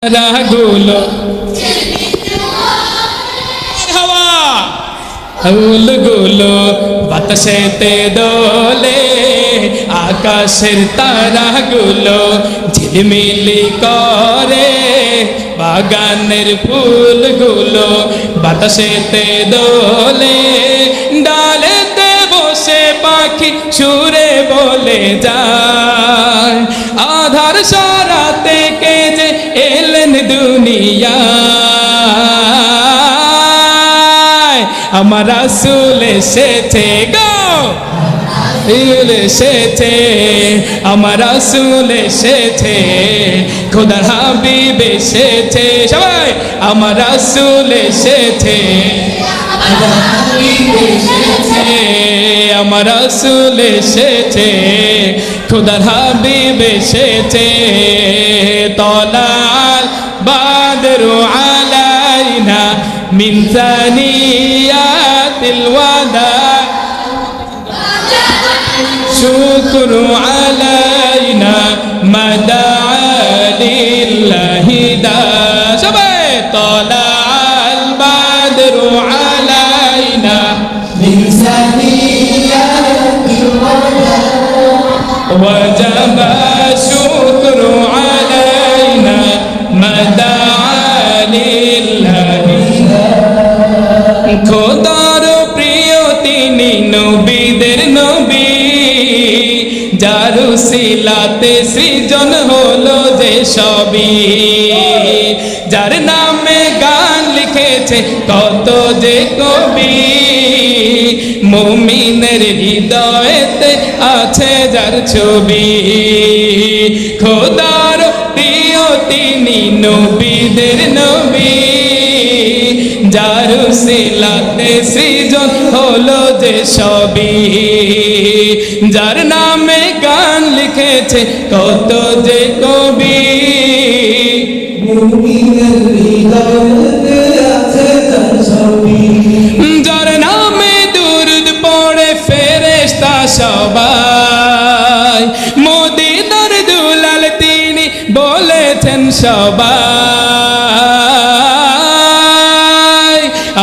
রাগুলো হাওয়া ফুলগুলো বাতাসেতে দোলে, আকাশের তারাগুলো ঝিলমিলি করে, বাগানের ফুলগুলো বাতাসেতে দোলে, ডালেতে বসে পাখি সুরে বলে যায়, আধার সরাতে কে যে এলেন দুনিয়ায়, আমার রাসূল এসেছে গো, এসেছে আমার রাসূল এসেছে, খোদার হাবিব এসেছে, সবাই আমার রাসূল এসেছে, আমার রাসূল এসেছে, খোদার হাবিব এসেছে, তলাল বাদরু আলাইনা মিন সানিয়াতিল ওয়াদা, শুকরু আলাইনা মাদা লিল্লাহি দা, সবাই তলাল বাদরু আলাইনা মিন সানিয়াতিল ওয়াদা, ওয়াজাবা শুকরু আলাইনা মাদা লিল্লাহি দা, খোদার প্রিয় তিনি নবীদের নবী, যার উসিলাতে সৃজন হলো যে সবই, যার নামে গান লিখেছে কত যে কবি, মুমিনের হৃদয়েতে আছে যার ছবি, খোদার প্রিয় তিনি নবীদের নবী, যার উসিলাতে সৃজন হলো যে সবই, যার নামে গান লিখেছে কত যে কবি, মুমিনের হৃদয়েতে আছে যার ছবি, যার নামে দুরূদ পড়ে ফেরেশতা সবাই, মদিনার দুলাল তিনি বলেছেন সবাই,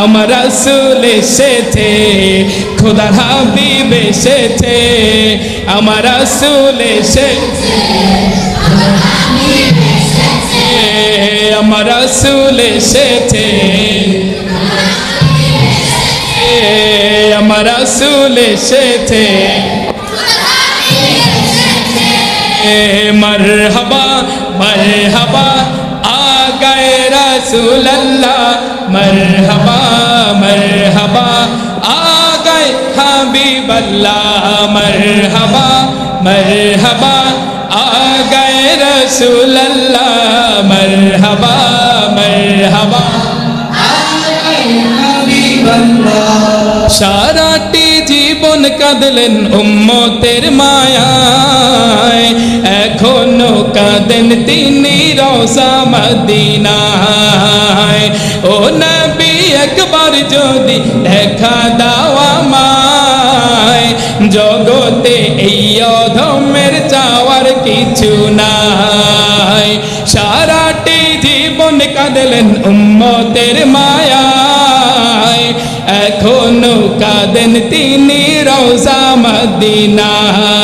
আমার রাসূল এসেছে, খোদার হাবিব এসেছে, আমার রাসূল এসেছে, আমার রাসূল এসেছে, আমার রাসূল এসেছে, মরহবা মরহবা আগায়ে রাসূলুল্লাহ, মরহবা মরহবা আগায়ে হাবিবাল্লাহ, মরহবা মরহবা আগায়ে রাসূলুল্লাহ, মরহবা মরহবা আগায়ে হাবিবাল্লাহ, সারাটি জীবন কাঁদলেন উম্মতের মায়ায়, এখনো কাঁদেন তিনি রওজা মদিনায়, ও নবী একবার যদি দেখা দাও আমায়, জগতে এই অধমের চাওয়ার কিছু নাই, সারাটি জীবন কাঁদলেন উম্মতের মায়ায়, এখনো কাঁদেন তিনি রওজা মদিনায়,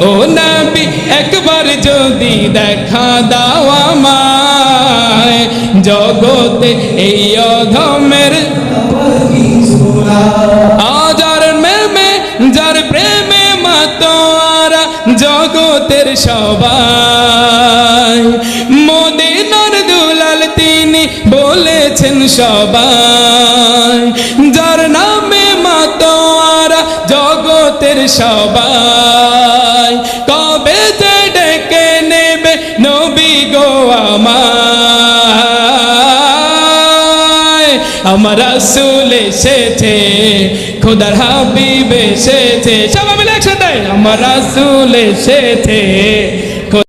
ও নবী একবার যদি দেখা দাও আমায়, জগতে এই অধমের যার প্রেমে মাতোয়ারা জগতের সবাই, মদিনার দুলাল তিনি বলেছেন সবাই, যার নামে মাতোয়ারা জগতের সবাই, কবে যে ডেকে নেবে নবী গো আমায়, আমার রাসূল এসেছে, খোদার হাবিব এসেছে, সবাই মিলে একসাথে আমার রাসূল এসেছে,